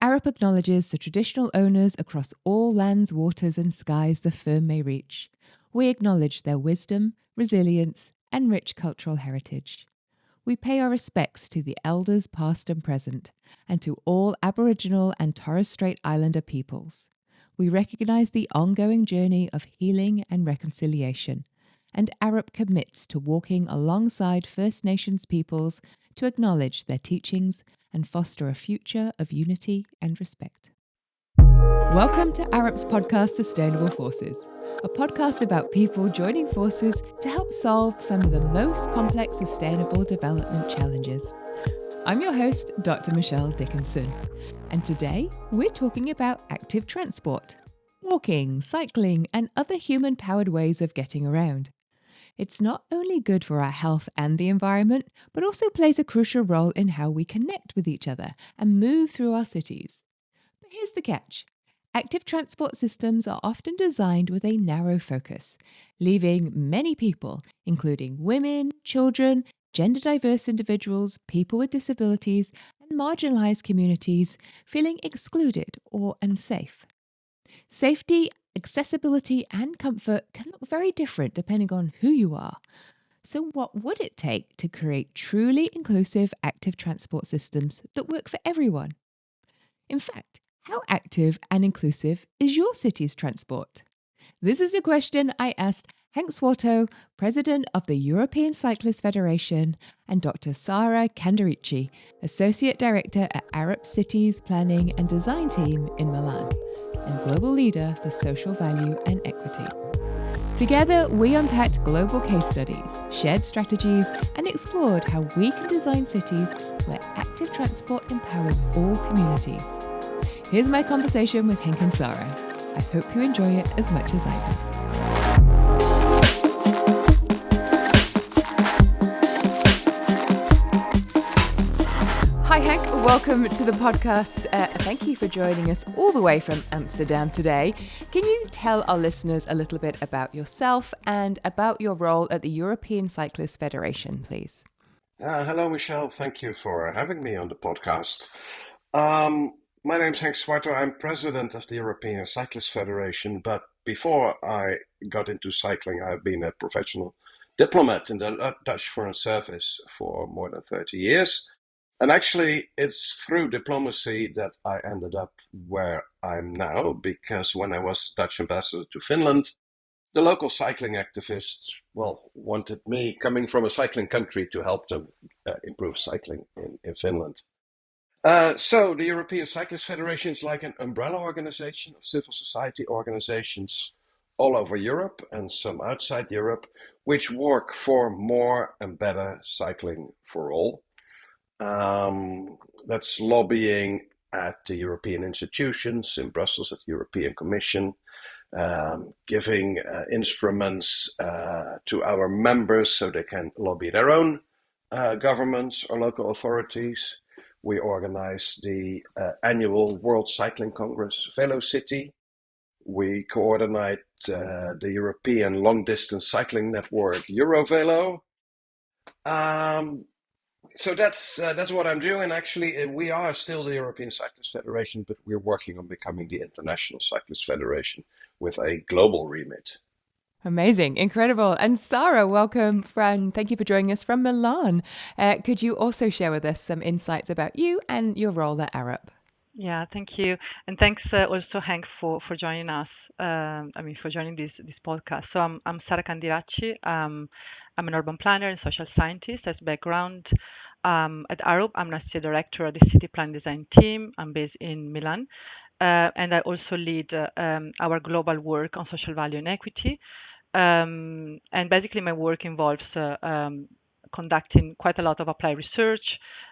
Arup acknowledges the traditional owners across all lands, waters, and skies the firm may reach. We acknowledge their wisdom, resilience, and rich cultural heritage. We pay our respects to the elders past and present, and to all Aboriginal and Torres Strait Islander peoples. We recognise the ongoing journey of healing and reconciliation, and Arup commits to walking alongside First Nations peoples to acknowledge their teachings and foster a future of unity and respect. Welcome to Arup's podcast Sustainable Forces, a podcast about people joining forces to help solve some of the most complex sustainable development challenges. I'm your host, Dr. Michelle Dickinson, and today we're talking about active transport, walking, cycling, and other human-powered ways of getting around. It's not only good for our health and the environment, but also plays a crucial role in how we connect with each other and move through our cities. But here's the catch. Active transport systems are often designed with a narrow focus, leaving many people, including women, children, gender diverse individuals, people with disabilities, and marginalised communities, feeling excluded or unsafe. Safety, accessibility, and comfort can look very different depending on who you are. So, what would it take to create truly inclusive active transport systems that work for everyone? In fact, how active and inclusive is your city's transport? This is a question I asked Henk Swarttouw, President of the European Cyclists Federation, and Dr Sara Candiracci, Associate Director at Arup Cities Planning and Design Team in Milan, and Global Leader for Social Value and Equity. Together, we unpacked global case studies, shared strategies, and explored how we can design cities where active transport empowers all communities. Here's my conversation with Henk and Sara. I hope you enjoy it as much as I did. Hi Henk, welcome to the podcast. Thank you for joining us all the way from Amsterdam today. Can you tell our listeners a little bit about yourself and about your role at the European Cyclists Federation, please? Hello, Michelle. Thank you for having me on the podcast. My name's Henk Swarttouw. I'm president of the European Cyclists Federation, but before I got into cycling, I've been a professional diplomat in the Dutch Foreign Service for more than 30 years. And actually, it's through diplomacy that I ended up where I'm now, because when I was Dutch ambassador to Finland, the local cycling activists, wanted me, coming from a cycling country, to help them improve cycling in Finland. So the European Cyclists Federation is like an umbrella organization of civil society organizations all over Europe and some outside Europe, which work for more and better cycling for all. That's lobbying at the European institutions in Brussels, at the European Commission, giving instruments to our members so they can lobby their own governments or local authorities. We organize the annual World Cycling Congress, Velocity. We coordinate the European Long Distance Cycling Network, Eurovelo. So that's what I'm doing. Actually, we are still the European Cyclists Federation, but we're working on becoming the International Cyclists Federation with a global remit. Amazing, incredible. And Sara, welcome, friend. Thank you for joining us from Milan. Could you also share with us some insights about you and your role at Arup? Yeah, thank you. And thanks also, Henk, for joining us. For joining this podcast. So I'm Sara Candiracci. I'm an urban planner and social scientist as background. At Arup, I'm an associate director of the City Plan Design Team. I'm based in Milan. And I also lead our global work on social value and equity. And basically my work involves conducting quite a lot of applied research,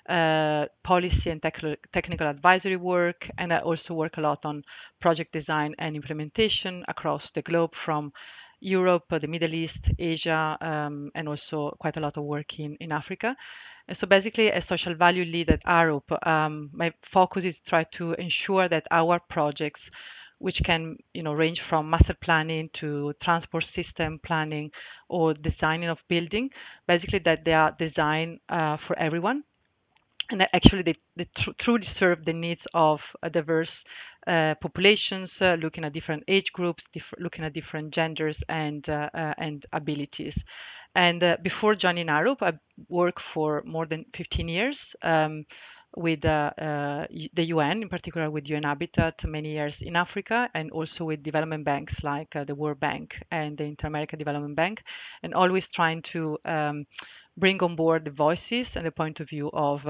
policy and technical advisory work, and I also work a lot on project design and implementation across the globe, from Europe, the Middle East, Asia, and also quite a lot of work in Africa. And so basically, as social value lead at Arup, my focus is to try to ensure that our projects, which can range from master planning to transport system planning or designing of building, basically that they are designed for everyone, and actually they truly serve the needs of diverse populations, looking at different age groups, looking at different genders and abilities. And before joining Arup, I worked for more than 15 years with the UN, in particular with UN Habitat, many years in Africa, and also with development banks like the World Bank and the Inter-American Development Bank, and always trying to bring on board the voices and the point of view of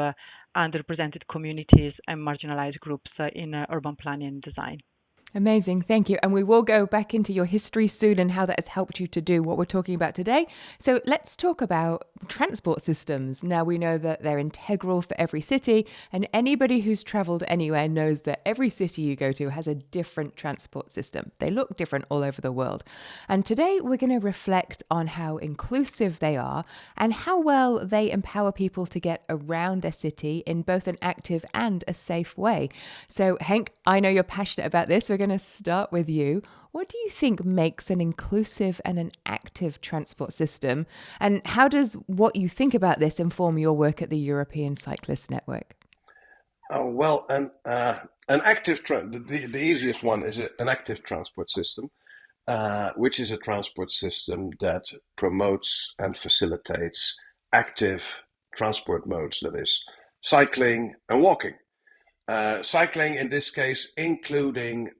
underrepresented communities and marginalized groups in urban planning and design. Amazing. Thank you. And we will go back into your history soon and how that has helped you to do what we're talking about today. So let's talk about transport systems. Now, we know that they're integral for every city, and anybody who's traveled anywhere knows that every city you go to has a different transport system. They look different all over the world. And today we're going to reflect on how inclusive they are and how well they empower people to get around their city in both an active and a safe way. So, Henk, I know you're passionate about this. We're going to start with you. What do you think makes an inclusive and an active transport system? And how does what you think about this inform your work at the European Cyclists Network? Well, an active the easiest one is an active transport system, which is a transport system that promotes and facilitates active transport modes, that is, cycling and walking. Cycling, in this case, including,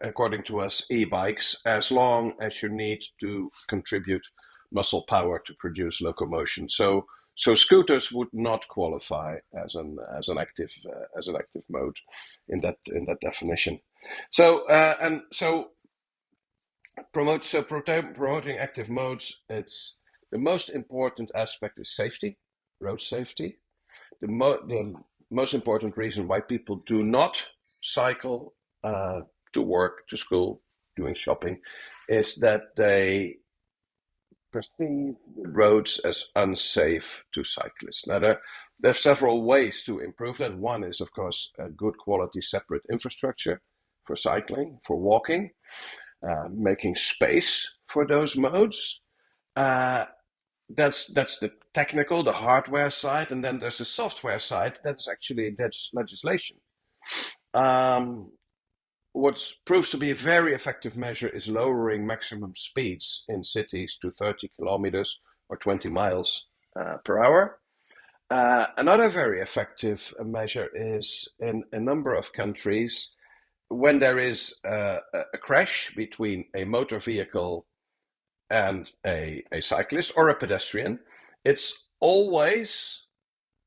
according to us, e-bikes, as long as you need to contribute muscle power to produce locomotion. So scooters would not qualify as an active mode in that definition. Promoting active modes, it's the most important aspect is safety, road safety. The most important reason why people do not cycle to work, to school, doing shopping, is that they perceive the roads as unsafe to cyclists. Now, there are several ways to improve that. One is, of course, a good quality separate infrastructure for cycling, for walking, making space for those modes. That's the technical, the hardware side, and then there's the software side. That's legislation. What proves to be a very effective measure is lowering maximum speeds in cities to 30 kilometers or 20 miles per hour. Another very effective measure is in a number of countries when there is a crash between a motor vehicle and a cyclist or a pedestrian, it's always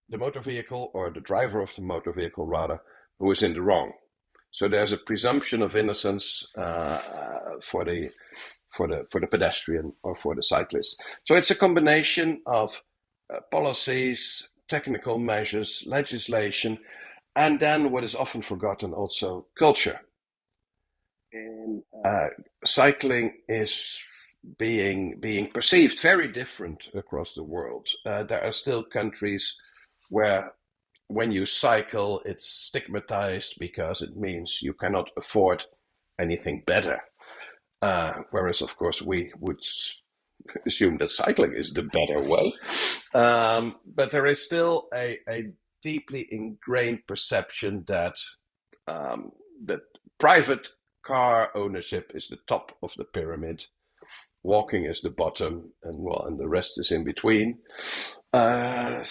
the motor vehicle, or the driver of the motor vehicle rather, who is in the wrong. So there's a presumption of innocence for the pedestrian or for the cyclist. So it's a combination of policies, technical measures, legislation, and then what is often forgotten also, culture. And cycling is being perceived very different across the world. There are still countries where when you cycle, it's stigmatized because it means you cannot afford anything better. Whereas, of course, we would assume that cycling is the better way. But there is still a deeply ingrained perception that that private car ownership is the top of the pyramid, walking is the bottom, and the rest is in between. But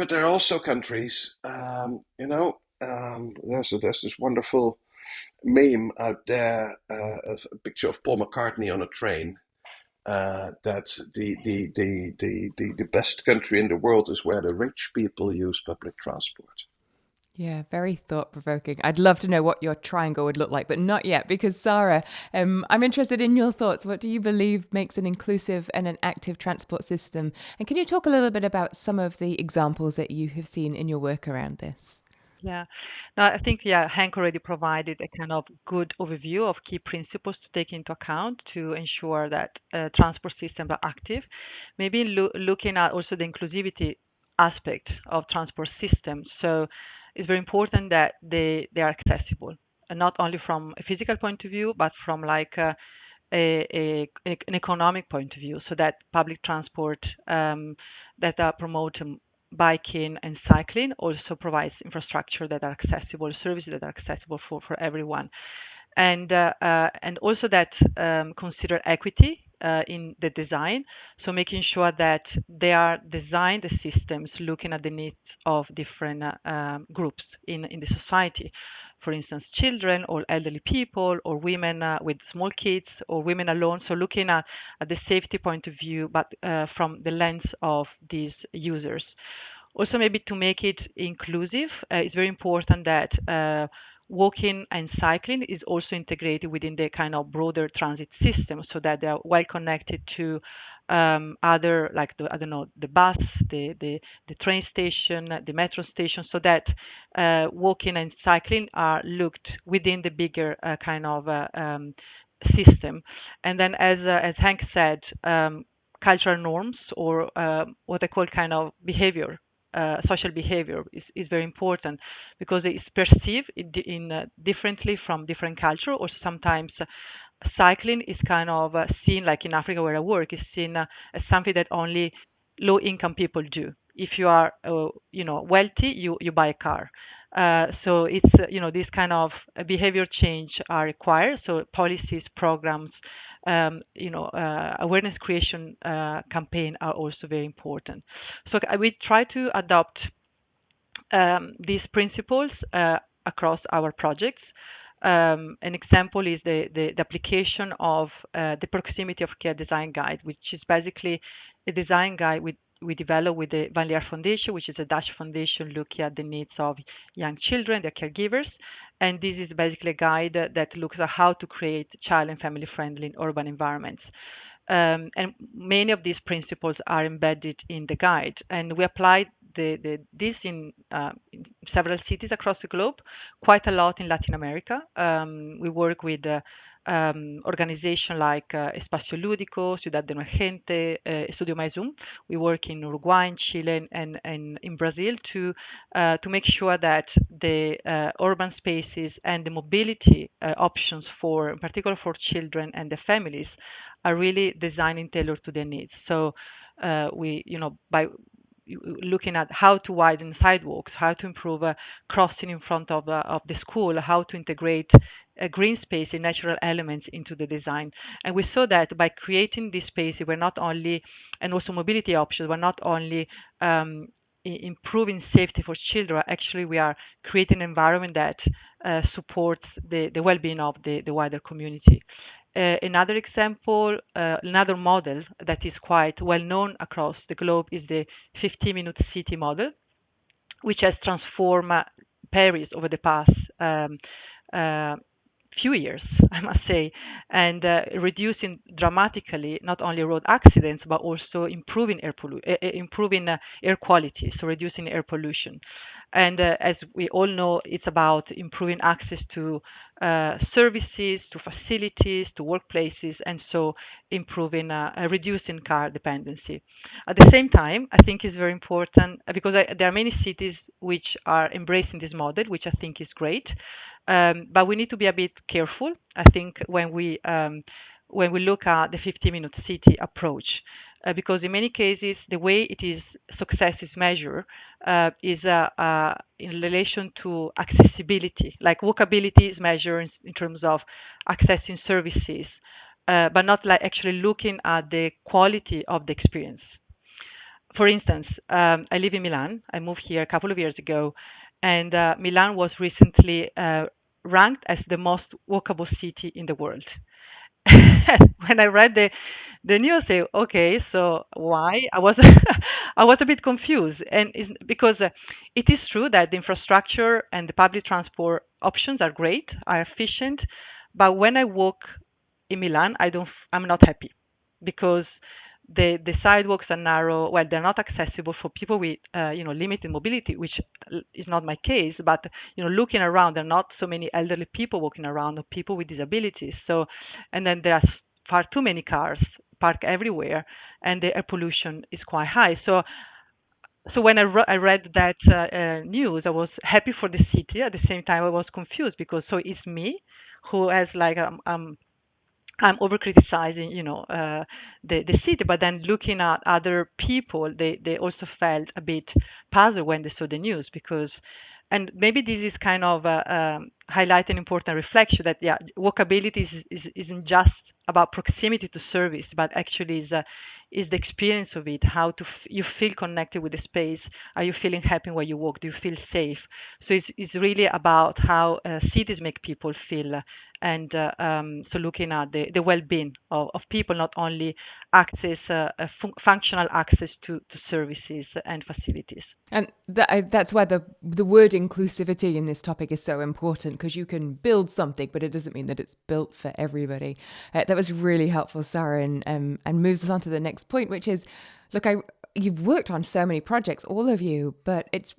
there are also countries, there's this wonderful meme out there, a picture of Paul McCartney on a train. That the best country in the world is where the rich people use public transport. Yeah, very thought-provoking. I'd love to know what your triangle would look like, but not yet, because Sara, I'm interested in your thoughts. What do you believe makes an inclusive and an active transport system? And can you talk a little bit about some of the examples that you have seen in your work around this? Yeah, no, I think, Henk already provided a kind of good overview of key principles to take into account to ensure that transport systems are active. Maybe looking at also the inclusivity aspect of transport systems. So it's very important that they are accessible, and not only from a physical point of view, but from like an economic point of view, so that public transport that are promoting biking and cycling also provides infrastructure that are accessible, services that are accessible for everyone, and also that consider equity in the design. So making sure that they are designed the systems looking at the needs of different groups in the society. For instance, children or elderly people or women with small kids or women alone. So looking at the safety point of view, but from the lens of these users. Also, maybe to make it inclusive, it's very important that walking and cycling is also integrated within the kind of broader transit system, so that they are well connected to other, like I don't know, the bus, the train station, the metro station, so that walking and cycling are looked within the bigger kind of system. And then, as Henk said, cultural norms or what I call kind of behavior, social behavior is very important, because it's perceived in differently from different culture, or sometimes cycling is kind of seen, like in Africa where I work, is seen as something that only low income people do. If you are wealthy, you buy a car. So it's this kind of behavior change are required. So policies, programs, awareness creation campaign are also very important. So we try to adopt these principles across our projects. An example is the application of the proximity of care design guide, which is basically a design guide we developed with the Van Leer Foundation, which is a Dutch foundation looking at the needs of young children, their caregivers. And this is basically a guide that looks at how to create child and family friendly in urban environments. And many of these principles are embedded in the guide. And we applied this in several cities across the globe, quite a lot in Latin America. We work with organizations like Espacio Lúdico, Ciudad de Nueva Gente, Estudio Mais We work in Uruguay, in Chile, and in Brazil to make sure that the urban spaces and the mobility options, in particular for children and their families, are really designed and tailored to their needs. So we, by looking at how to widen sidewalks, how to improve crossing in front of the school, how to integrate green space and natural elements into the design. And we saw that by creating these spaces, we're not only, and also mobility options, we're not only improving safety for children, actually we are creating an environment that supports the well-being of the wider community. Another example, another model that is quite well known across the globe is the 15-minute city model, which has transformed Paris over the past few years, I must say, and reducing dramatically not only road accidents but also improving air quality, so reducing air pollution. And as we all know, it's about improving access to services, to facilities, to workplaces, and so improving, reducing car dependency. At the same time, I think it's very important because there are many cities which are embracing this model, which I think is great. But we need to be a bit careful, I think, when we look at the 50-minute city approach. Because in many cases, the way success is measured is in relation to accessibility. Like walkability is measured in terms of accessing services, but not like actually looking at the quality of the experience. For instance, I live in Milan. I moved here a couple of years ago, and Milan was recently ranked as the most walkable city in the world. When I read the news, I say, okay, so why? I was I was a bit confused, and it's because it is true that the infrastructure and the public transport options are great, are efficient, but when I walk in Milan, I'm not happy because the sidewalks are narrow. Well, they're not accessible for people with limited mobility, which is not my case. But looking around, there are not so many elderly people walking around or people with disabilities. So, and then there are far too many cars parked everywhere, and the air pollution is quite high. So when I read that news, I was happy for the city. At the same time, I was confused because so it's me who has like I'm over criticizing, the city, but then looking at other people, they also felt a bit puzzled when they saw the news because, and maybe this is kind of highlight an important reflection that walkability isn't just about proximity to service, but actually is the experience of it, how you feel connected with the space. Are you feeling happy when you walk? Do you feel safe? So it's really about how cities make people feel, and so looking at the well-being of people, not only access, functional access to services and facilities. And that's why the word inclusivity in this topic is so important, because you can build something, but it doesn't mean that it's built for everybody. That was really helpful, Sara, and moves us on to the next point, which is, look, you've worked on so many projects, all of you, but it's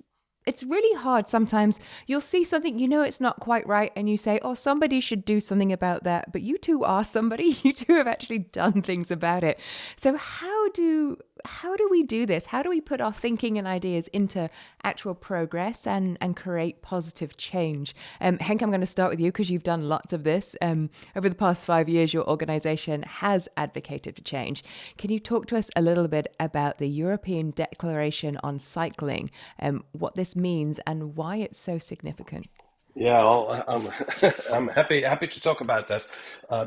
really hard sometimes. You'll see something, it's not quite right, and you say, oh, somebody should do something about that. But you two are somebody. You two have actually done things about it. So how do we do this? How do we put our thinking and ideas into actual progress and create positive change? Henk, I'm going to start with you because you've done lots of this. Over the past 5 years, your organization has advocated for change. Can you talk to us a little bit about the European Declaration on Cycling, what this means and why it's so significant? Yeah, well, I'm happy to talk about that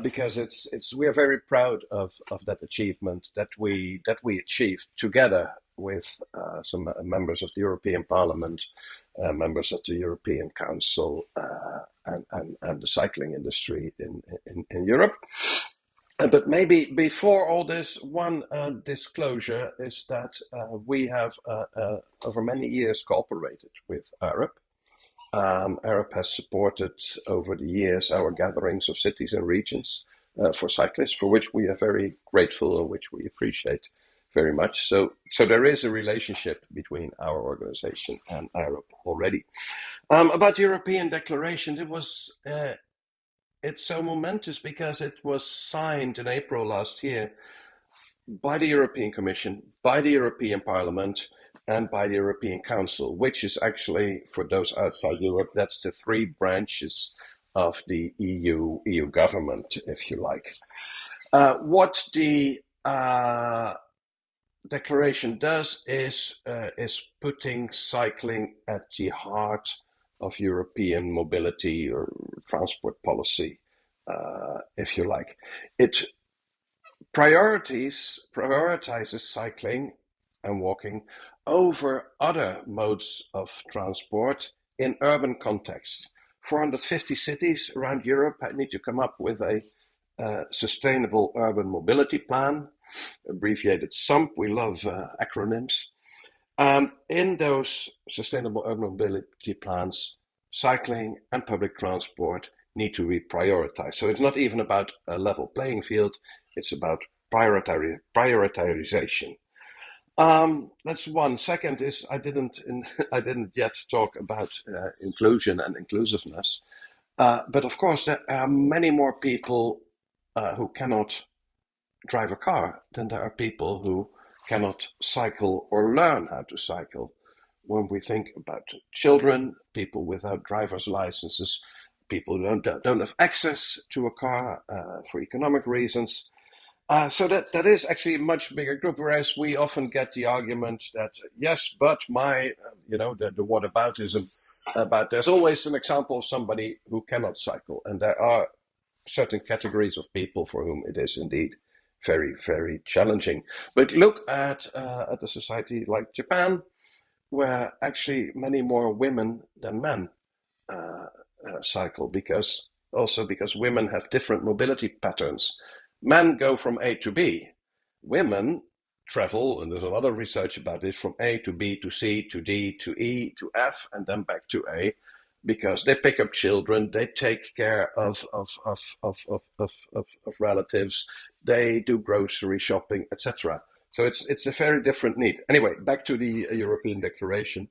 because we are very proud of that achievement that we achieved together with some members of the European Parliament, members of the European Council, and the cycling industry in Europe. But maybe before all this, one disclosure is that we have over many years cooperated with Europe. Europe has supported over the years our gatherings of cities and regions for cyclists, for which we are very grateful and which we appreciate very much. So there is a relationship between our organization and Europe already. About the European Declaration, it's so momentous because it was signed in April last year by the European Commission, by the European Parliament, and by the European Council, which is actually, for those outside Europe, that's the three branches of the EU government, if you like. What the declaration does is putting cycling at the heart of European mobility or transport policy, if you like. It prioritizes cycling and walking over other modes of transport in urban contexts. 450 cities around Europe need to come up with a sustainable urban mobility plan, abbreviated SUMP. We love acronyms. In those sustainable urban mobility plans, cycling and public transport need to be prioritized. So it's not even about a level playing field, it's about prioritization. That's one. Second is I didn't yet talk about inclusion and inclusiveness, but of course there are many more people who cannot drive a car than there are people who cannot cycle or learn how to cycle. When we think about children, people without driver's licenses, people who don't have access to a car for economic reasons. So that is actually a much bigger group, whereas we often get the argument that, yes, but the whataboutism about there's always an example of somebody who cannot cycle. And there are certain categories of people for whom it is indeed very, very challenging. But look at a society like Japan, where actually many more women than men cycle, because women have different mobility patterns. Men go from A to B. Women travel, and there's a lot of research about this, from A to B to C to D to E to F, and then back to A, because they pick up children, they take care of relatives, they do grocery shopping, etc. So it's a very different need. Anyway, back to the European Declaration.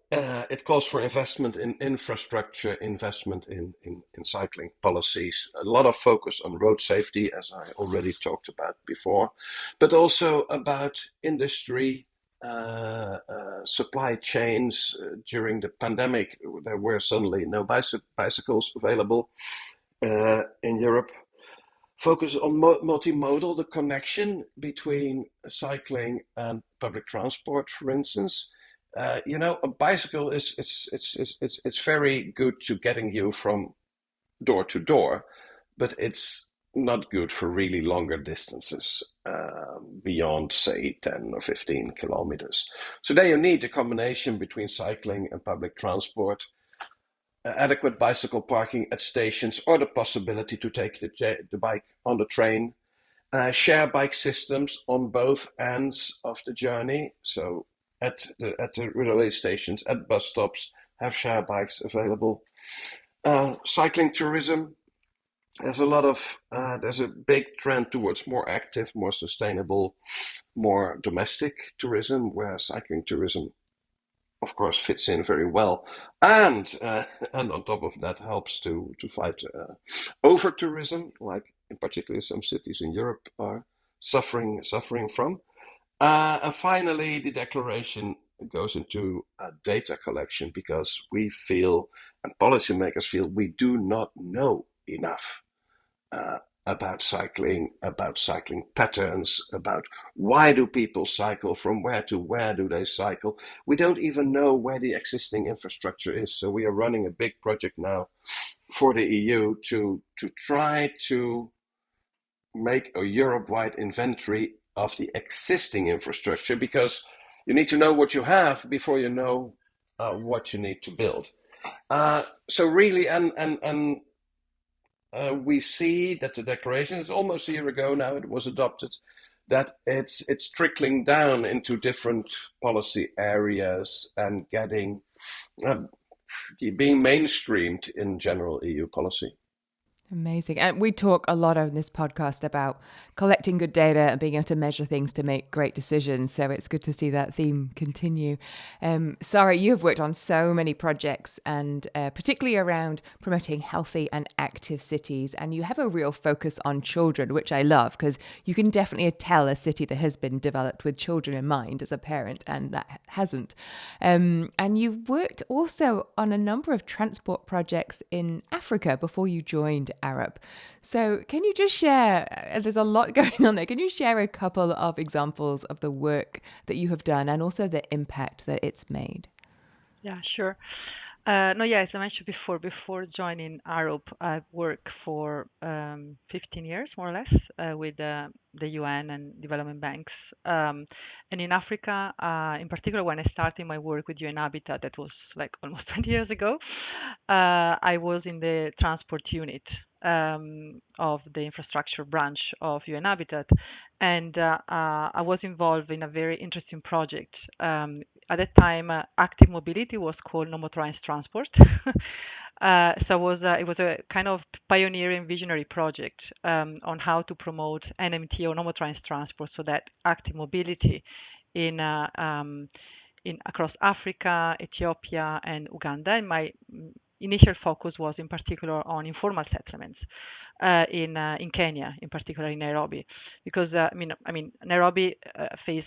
It calls for investment in infrastructure, investment in cycling policies, a lot of focus on road safety, as I already talked about before, but also about industry, supply chains. During the pandemic, there were suddenly no bicycles available. in Europe focus on multimodal, the connection between cycling and public transport, for instance. A bicycle it's very good to getting you from door to door, but it's not good for really longer distances beyond, say, 10 or 15 kilometers. So there you need a combination between cycling and public transport, adequate bicycle parking at stations, or the possibility to take the bike on the train, share bike systems on both ends of the journey. So at the railway stations, at bus stops, have share bikes available. Cycling tourism. There's a big trend towards more active, more sustainable, more domestic tourism, where cycling tourism, of course, fits in very well, and and on top of that helps to fight over tourism, like in particular some cities in Europe are suffering from. And finally, the declaration goes into data collection because we feel, and policymakers feel, we do not know enough uh, about cycling patterns, about why do people cycle, from where to where do they cycle. We don't even know where the existing infrastructure is. So we are running a big project now for the EU to try to make a Europe-wide inventory of the existing infrastructure, because you need to know what you have before you know what you need to build. So really, and we see that the declaration is almost a year ago now. It was adopted. That it's trickling down into different policy areas and being mainstreamed in general EU policy. Amazing. And we talk a lot on this podcast about collecting good data and being able to measure things to make great decisions. So it's good to see that theme continue. Sara, you have worked on so many projects and particularly around promoting healthy and active cities. And you have a real focus on children, which I love because you can definitely tell a city that has been developed with children in mind as a parent and that hasn't. And you've worked also on a number of transport projects in Africa before you joined Arab. So can you just share, there's a lot going on there, can you share a couple of examples of the work that you have done and also the impact that it's made? Yeah, sure. No, yeah, as I mentioned before joining Arab, I've worked for 15 years, more or less, with the UN and development banks. And in Africa, in particular, when I started my work with UN Habitat, that was like almost 20 years ago, I was in the transport unit of the infrastructure branch of UN Habitat. And I was involved in a very interesting project. At that time, active mobility was called no motorized transport. So it was a kind of pioneering visionary project on how to promote NMT or no motorized transport, so that active mobility in across Africa, Ethiopia, and Uganda. And my initial focus was in particular on informal settlements in Kenya, in particular in Nairobi, because I mean Nairobi faces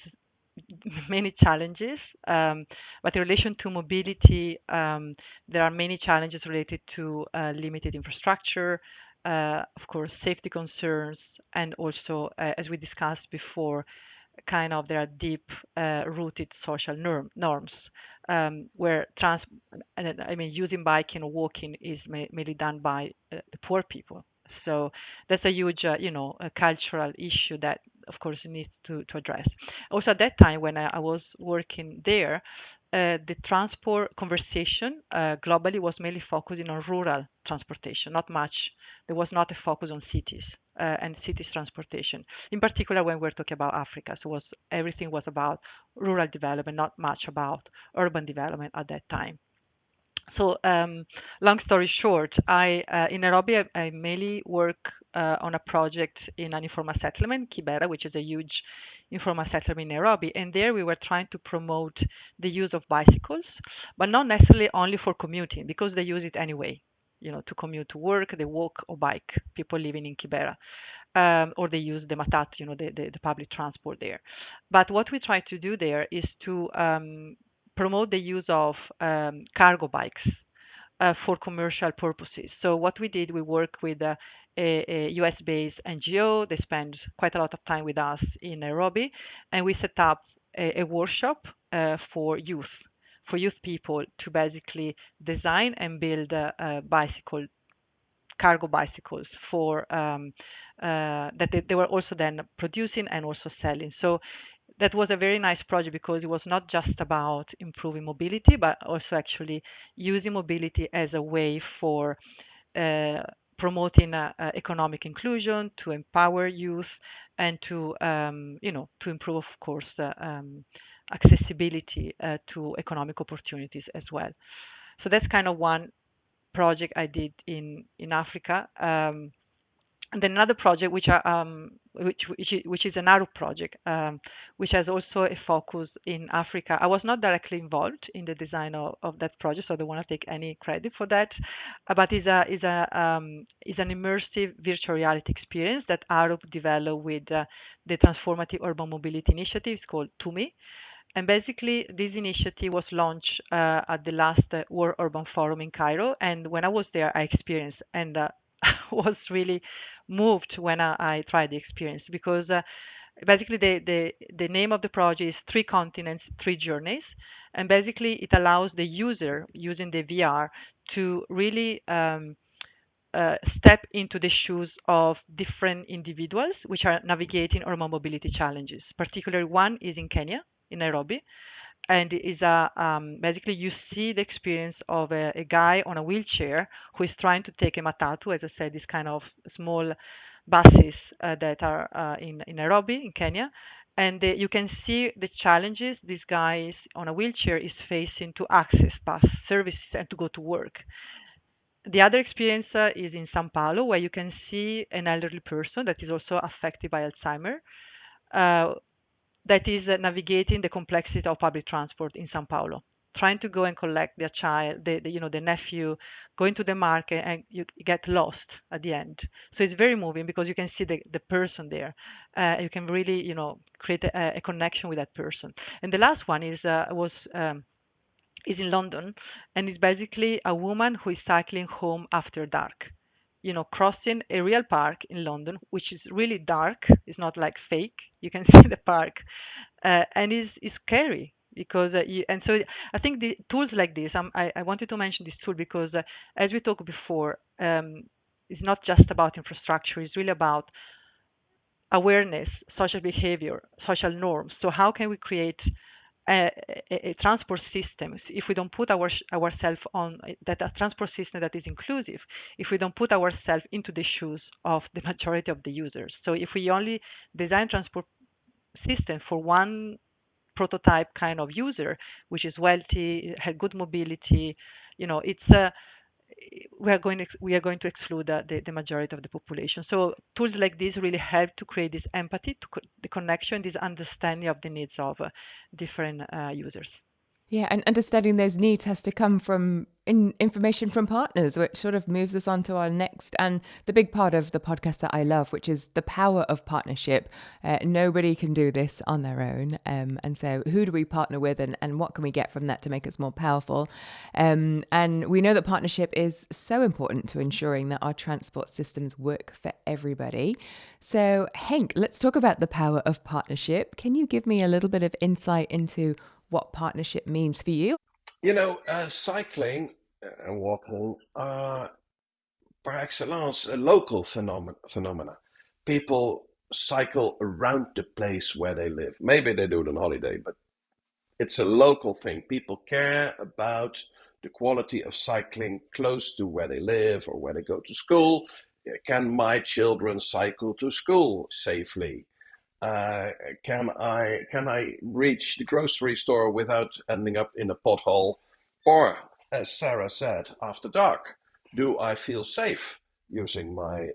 many challenges, but in relation to mobility, there are many challenges related to limited infrastructure, of course, safety concerns, and also, as we discussed before, kind of there are deep rooted social norms where using biking or walking is mainly done by the poor people. So that's a huge, a cultural issue that, of course, needs to address. Also, at that time when I was working there, the transport conversation globally was mainly focusing on rural transportation. Not much. There was not a focus on cities and cities transportation. In particular, when we're talking about Africa, so everything was about rural development, not much about urban development at that time. So, long story short, in Nairobi, I mainly work on a project in an informal settlement, Kibera, which is a huge informal settlement in Nairobi. And there we were trying to promote the use of bicycles, but not necessarily only for commuting, because they use it anyway. To commute to work, they walk or bike, people living in Kibera. Or they use the matatu, the public transport there. But what we try to do there is to promote the use of cargo bikes for commercial purposes. So what we did, we worked with a US-based NGO. They spent quite a lot of time with us in Nairobi, and we set up a workshop for youth people to basically design and build cargo bicycles for that they were also then producing and also selling. So that was a very nice project because it was not just about improving mobility, but also actually using mobility as a way for promoting economic inclusion, to empower youth, and to to improve, of course, accessibility to economic opportunities as well. So that's kind of one project I did in Africa. And then another project, which is an Arab project, which has also a focus in Africa. I was not directly involved in the design of that project, so I don't want to take any credit for that. But is an immersive virtual reality experience that Arab developed with the Transformative Urban Mobility Initiative. It's called TUMI. And basically, this initiative was launched at the last World Urban Forum in Cairo. And when I was there, I experienced and was really moved when I tried the experience, because basically the name of the project is 3 Continents, 3 Journeys. And basically, it allows the user using the VR to really step into the shoes of different individuals which are navigating urban mobility challenges. Particularly one is in Kenya, in Nairobi, and is basically you see the experience of a guy on a wheelchair who is trying to take a matatu, as I said, this kind of small buses that are in Nairobi, in Kenya. And you can see the challenges this guy on a wheelchair is facing to access bus services and to go to work. The other experience is in Sao Paulo, where you can see an elderly person that is also affected by Alzheimer, that is navigating the complexity of public transport in Sao Paulo, trying to go and collect their child, the nephew, going to the market, and you get lost at the end. So it's very moving because you can see the person there. You can really, create a connection with that person. And the last one is in London, and it's basically a woman who is cycling home after dark, crossing a real park in London, which is really dark. It's not like fake. You can see the park, and it's scary because and so I think the tools like this. I wanted to mention this tool because, as we talked before, it's not just about infrastructure. It's really about awareness, social behavior, social norms. So how can we create a transport system if we don't put ourselves on that, a transport system that is inclusive, if we don't put ourselves into the shoes of the majority of the users? So if we only design transport system for one prototype kind of user, which is wealthy, had good mobility, it's we are going to exclude the majority of the population. So tools like this really help to create this empathy, the connection, this understanding of the needs of different users. Yeah, and understanding those needs has to come from information from partners, which sort of moves us on to our next and the big part of the podcast that I love, which is the power of partnership. Nobody can do this on their own. And so who do we partner with and what can we get from that to make us more powerful? And we know that partnership is so important to ensuring that our transport systems work for everybody. So Henk, let's talk about the power of partnership. Can you give me a little bit of insight into what partnership means for you? Cycling and walking are par excellence a local phenomena. People cycle around the place where they live. Maybe they do it on holiday, but it's a local thing. People care about the quality of cycling close to where they live or where they go to school. Can my children cycle to school safely? Can I reach the grocery store without ending up in a pothole? Or, as Sarah said, after dark, do I feel safe using my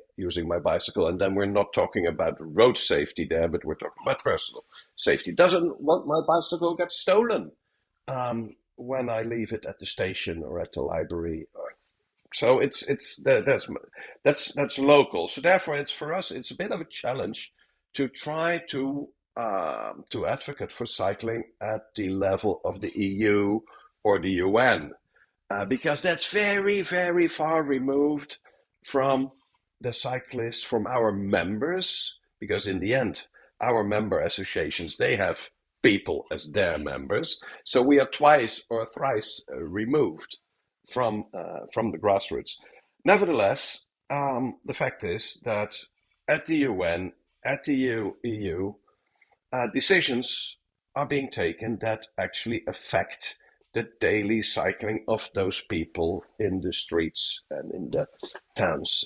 bicycle? And then we're not talking about road safety there, but we're talking about personal safety. Doesn't want my bicycle get stolen when I leave it at the station or at the library. So that's local. So therefore, it's a bit of a challenge to try to advocate for cycling at the level of the EU or the UN. because that's very, very far removed from the cyclists, from our members, because in the end, our member associations, they have people as their members. So we are twice or thrice removed from the grassroots. Nevertheless, the fact is that at the UN, at the EU, decisions are being taken that actually affect the daily cycling of those people in the streets and in the towns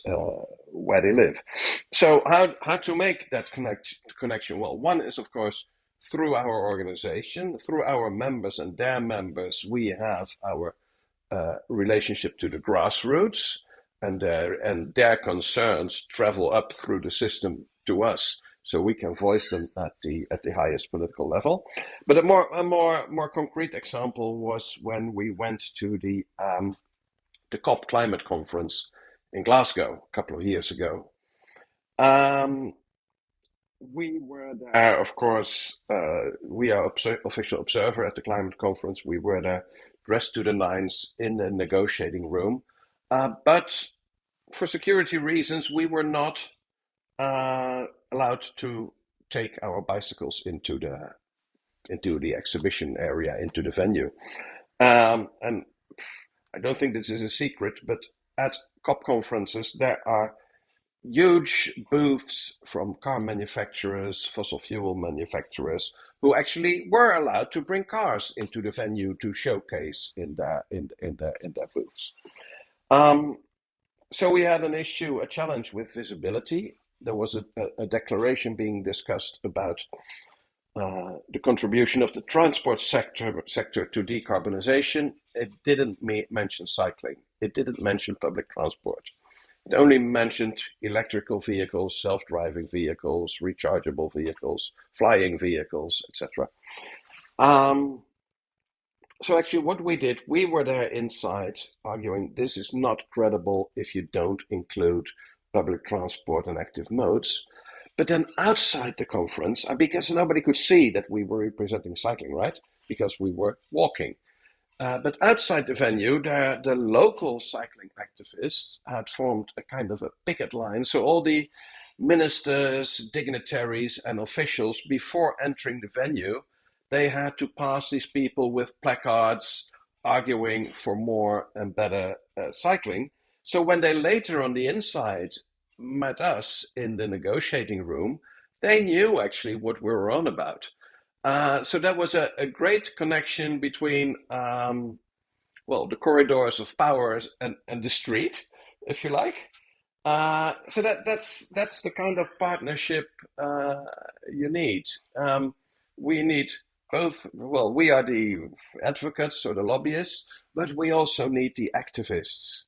where they live. So how to make that connection? Well, one is, of course, through our organization, through our members and their members, we have our relationship to the grassroots, and their concerns travel up through the system to us, so we can voice them at the highest political level. But a more concrete example was when we went to the COP climate conference in Glasgow a couple of years ago. We were there, of course. We are official observer at the climate conference. We were there dressed to the nines in the negotiating room, but for security reasons, we were not allowed to take our bicycles into the exhibition area, into the venue. And I don't think this is a secret, but at COP conferences, there are huge booths from car manufacturers, fossil fuel manufacturers, who actually were allowed to bring cars into the venue to showcase in their booths. So we had a challenge with visibility. There was a declaration being discussed about the contribution of the transport sector to decarbonization. It didn't mention cycling. It didn't mention public transport. It only mentioned electrical vehicles, self-driving vehicles, rechargeable vehicles, flying vehicles, etc. So actually what we did, we were there inside arguing this is not credible if you don't include public transport and active modes. But then outside the conference, because nobody could see that we were representing cycling, right? Because we were walking. But outside the venue, the local cycling activists had formed a kind of a picket line. So all the ministers, dignitaries, and officials, before entering the venue, they had to pass these people with placards arguing for more and better cycling. So when they later on the inside met us in the negotiating room, they knew actually what we were on about. So that was a great connection between, the corridors of power and the street, if you like. So that's the kind of partnership you need. We need both. Well, we are the advocates or the lobbyists, but we also need the activists.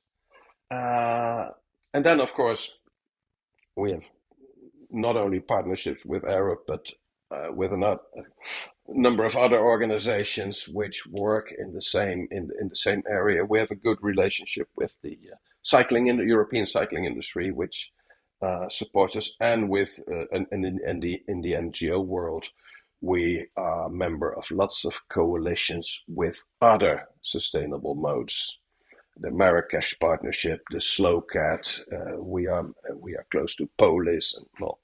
And then, of course, we have not only partnerships with Europe, but with a number of other organizations which work in the same area. We have a good relationship with the European cycling industry, which supports us, and with in the NGO world, we are a member of lots of coalitions with other sustainable modes. The Marrakesh Partnership, the SlowCat, we are close to Polis, and all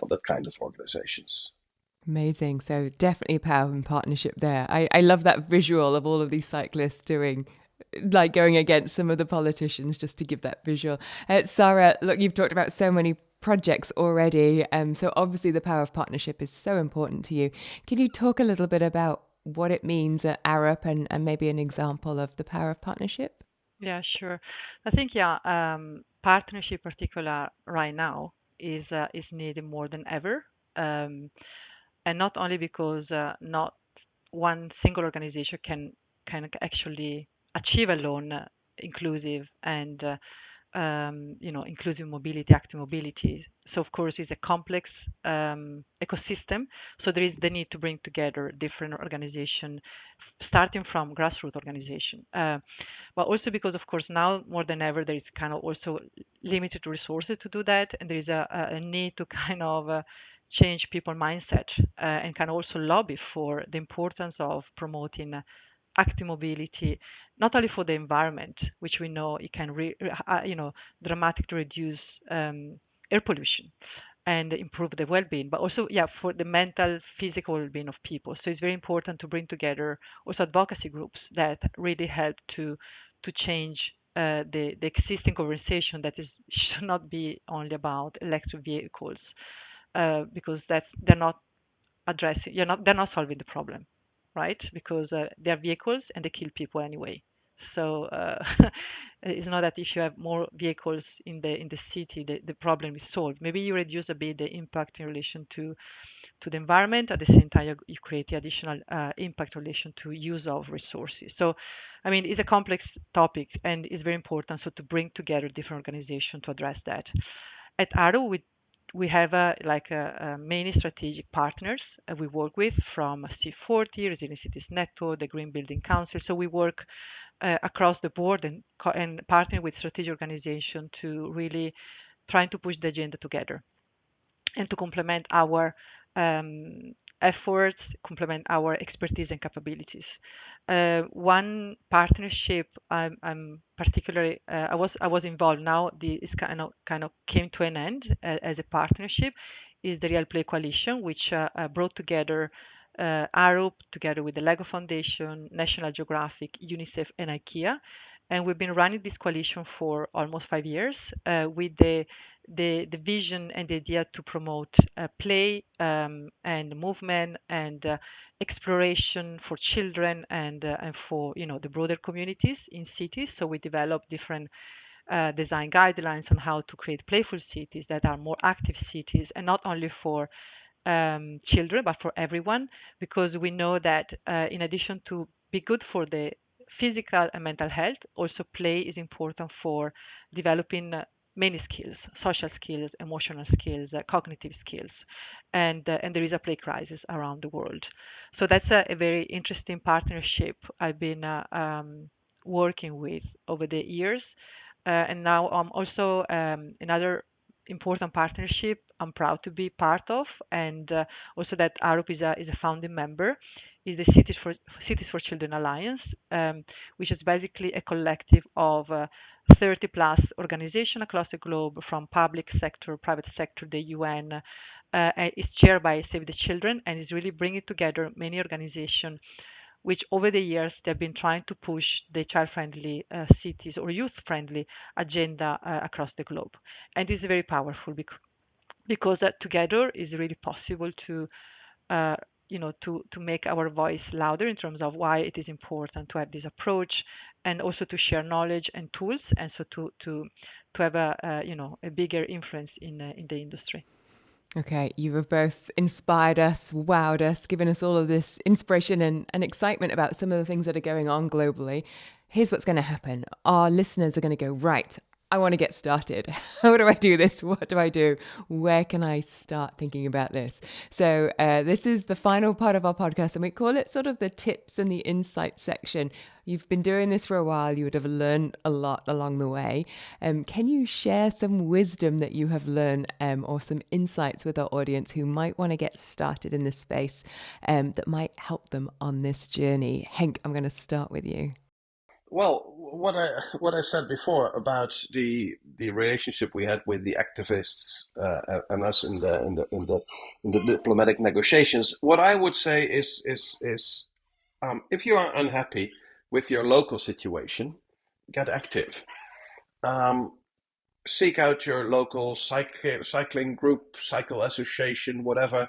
that kind of organizations. Amazing. So definitely a power and partnership there. I love that visual of all of these cyclists going against some of the politicians, just to give that visual. Sara, look, you've talked about so many projects already. So obviously the power of partnership is so important to you. Can you talk a little bit about what it means at Arup and maybe an example of the power of partnership? Yeah, sure. I think, partnership particular right now is needed more than ever. And not only because not one single organization can actually achieve alone inclusive and inclusive mobility, active mobility. So of course it's a complex ecosystem. So there is the need to bring together different organizations, starting from grassroots organization, but also because of course now more than ever there is kind of also limited resources to do that, and there is a need to kind of change people mindset and can also lobby for the importance of promoting active mobility, not only for the environment, which we know it can dramatically reduce air pollution and improve the well-being, but also for the mental, physical well-being of people. So it's very important to bring together also advocacy groups that really help to change the existing conversation that should not be only about electric vehicles, because they're not addressing, they're not solving the problem, right? Because they're vehicles and they kill people anyway. So it's not that if you have more vehicles in the city, the problem is solved. Maybe you reduce a bit the impact in relation to the environment. At the same time, you create the additional impact in relation to use of resources. So, I mean, it's a complex topic, and it's very important to bring together different organizations to address that. At Arrow, we have many strategic partners we work with, from C40, Resilient Cities Network, the Green Building Council. So we work across the board and partner with strategic organizations to really trying to push the agenda together and to complement our efforts, complement our expertise and capabilities. One partnership I'm particularly I was involved. Now this kind of came to an end as a partnership. Is the Real Play Coalition, which brought together Arup together with the Lego Foundation, National Geographic, UNICEF, and IKEA. And we've been running this coalition for almost 5 years with the vision and the idea to promote play and movement and exploration for children and for the broader communities in cities. So we developed different design guidelines on how to create playful cities that are more active cities, and not only for children but for everyone, because we know that in addition to be good for the physical and mental health, also play is important for developing many skills, social skills, emotional skills, cognitive skills, and there is a play crisis around the world. So that's a very interesting partnership I've been working with over the years, and now I'm also another important partnership I'm proud to be part of, and also that Arup is a founding member, is the Cities for Children Alliance, which is basically a collective of 30 plus organizations across the globe, from public sector, private sector, the UN. It's chaired by Save the Children, and is really bringing together many organizations which over the years they've been trying to push the child-friendly cities or youth-friendly agenda across the globe. And this is very powerful because that together is really possible to to make our voice louder in terms of why it is important to have this approach, and also to share knowledge and tools, and so to have a bigger influence in the industry. Okay, you have both inspired us, wowed us, given us all of this inspiration and excitement about some of the things that are going on globally. Here's what's going to happen. Our listeners are going to go, right, I want to get started. How do I do this? What do I do? Where can I start thinking about this? So this is the final part of our podcast, and we call it sort of the tips and the insight section. You've been doing this for a while. You would have learned a lot along the way. Can you share some wisdom that you have learned or some insights with our audience who might want to get started in this space that might help them on this journey? Henk, I'm going to start with you. Well, what I said before about the relationship we had with the activists and us in the diplomatic negotiations, what I would say is if you are unhappy with your local situation, get active. Seek out your local cycling group, cycle association, whatever.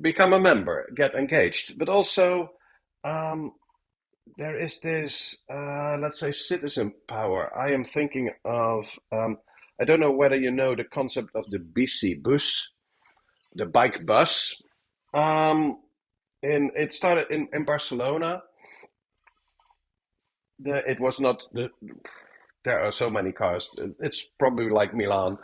Become a member, get engaged, but also. There is this, let's say, citizen power. I am thinking of, I don't know whether you know the concept of the bici bus, the bike bus. It started in Barcelona. It was not, there are so many cars. It's probably like Milan.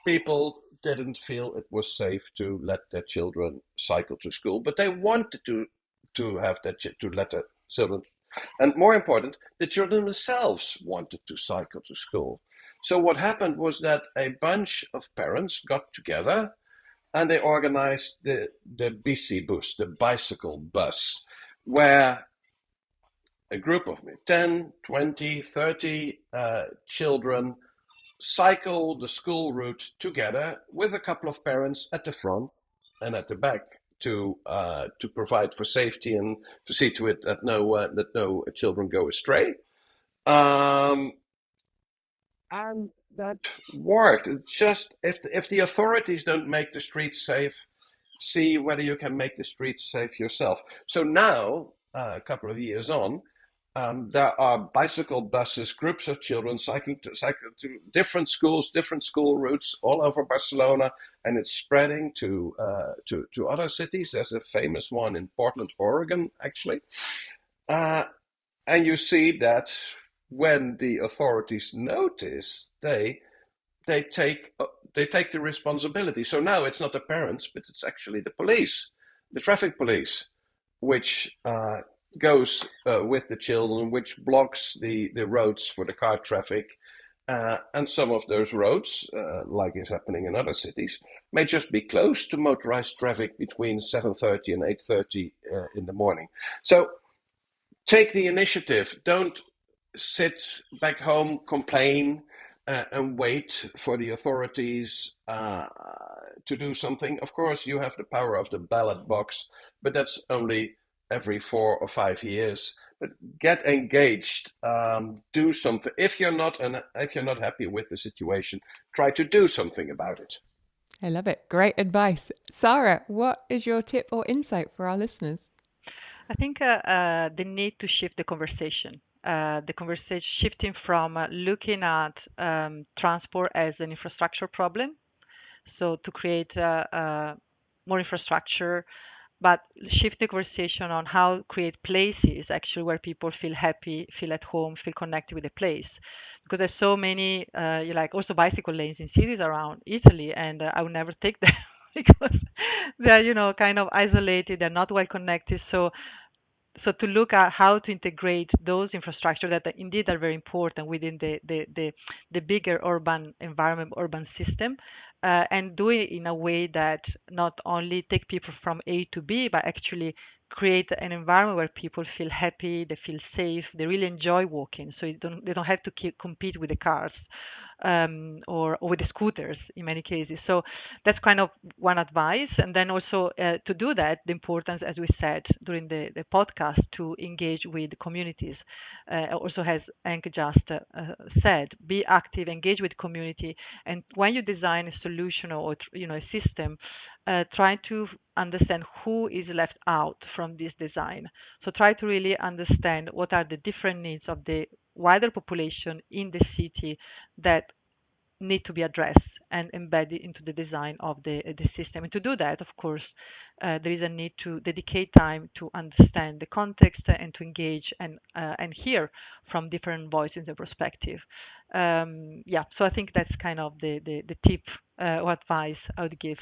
People didn't feel it was safe to let their children cycle to school, but they wanted to have that, to let the children, and more important, the children themselves wanted to cycle to school. So what happened was that a bunch of parents got together and they organized the bici bus, the bicycle bus, where a group of 10, 20, 30 children cycle the school route together with a couple of parents at the front and at the back to provide for safety and to see to it that no children go astray. And that worked. It's just if the authorities don't make the streets safe, see whether you can make the streets safe yourself. So now, a couple of years on, there are bicycle buses, groups of children cycling to different schools, different school routes all over Barcelona, and it's spreading to other cities. There's a famous one in Portland, Oregon, actually. And you see that when the authorities notice, they take the responsibility. So now it's not the parents, but it's actually the police, the traffic police, which goes with the children, which blocks the roads for the car traffic. And some of those roads, like is happening in other cities, may just be closed to motorized traffic between 7:30 and 8:30 in the morning. So take the initiative. Don't sit back home, complain, and wait for the authorities to do something. Of course, you have the power of the ballot box, but that's only every 4 or 5 years. But get engaged, do something. If you're not happy with the situation, try to do something about it. I love it. Great advice. Sara, what is your tip or insight for our listeners? I think the need to shift the conversation. The conversation shifting from looking at transport as an infrastructure problem, so to create more infrastructure, but shift the conversation on how to create places actually where people feel happy, feel at home, feel connected with the place. Because there's so many, also bicycle lanes in cities around Italy, and I would never take them because they're, kind of isolated, they're not well connected. So to look at how to integrate those infrastructure that indeed are very important within the bigger urban environment, urban system, and do it in a way that not only take people from A to B, but actually create an environment where people feel happy, they feel safe, they really enjoy walking. So they don't have to compete with the cars or with the scooters in many cases. So that's kind of one advice. And then also to do that, the importance, as we said during the podcast, to engage with the communities. Also, as Henk just said, be active, engage with community. And when you design a solution or a system, try to understand who is left out from this design. So try to really understand what are the different needs of the wider population in the city that need to be addressed and embedded into the design of the system. And to do that, of course, there is a need to dedicate time to understand the context and to engage and hear from different voices and perspective. So I think that's kind of the tip or advice I would give.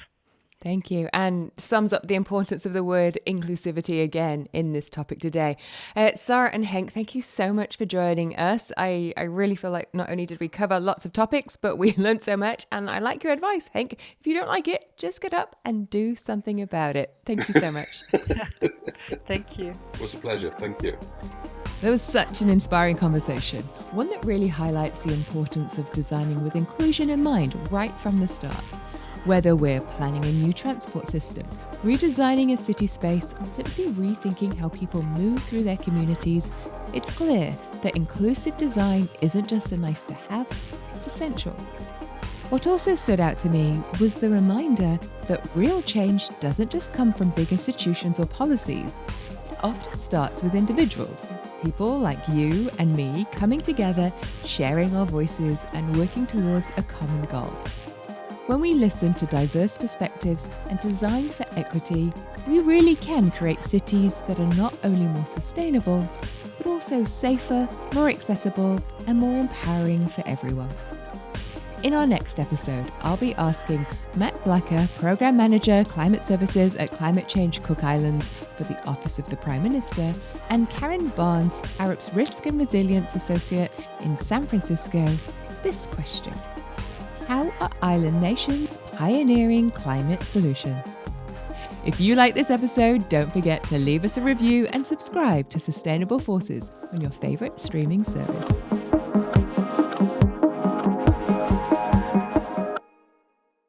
Thank you. And sums up the importance of the word inclusivity again in this topic today. Sara and Henk, thank you so much for joining us. I really feel like not only did we cover lots of topics, but we learned so much. And I like your advice, Henk. If you don't like it, just get up and do something about it. Thank you so much. Thank you. It was a pleasure. Thank you. There was such an inspiring conversation, one that really highlights the importance of designing with inclusion in mind right from the start. Whether we're planning a new transport system, redesigning a city space, or simply rethinking how people move through their communities, it's clear that inclusive design isn't just a nice to have, it's essential. What also stood out to me was the reminder that real change doesn't just come from big institutions or policies. It often starts with individuals, people like you and me coming together, sharing our voices and working towards a common goal. When we listen to diverse perspectives and design for equity, we really can create cities that are not only more sustainable, but also safer, more accessible, and more empowering for everyone. In our next episode, I'll be asking Matt Blacker, Program Manager, Climate Services at Climate Change Cook Islands for the Office of the Prime Minister, and Karen Barnes, Arup's Risk and Resilience Associate in San Francisco, this question. How are island nations pioneering climate solutions? If you like this episode, don't forget to leave us a review and subscribe to Sustainable Forces on your favourite streaming service.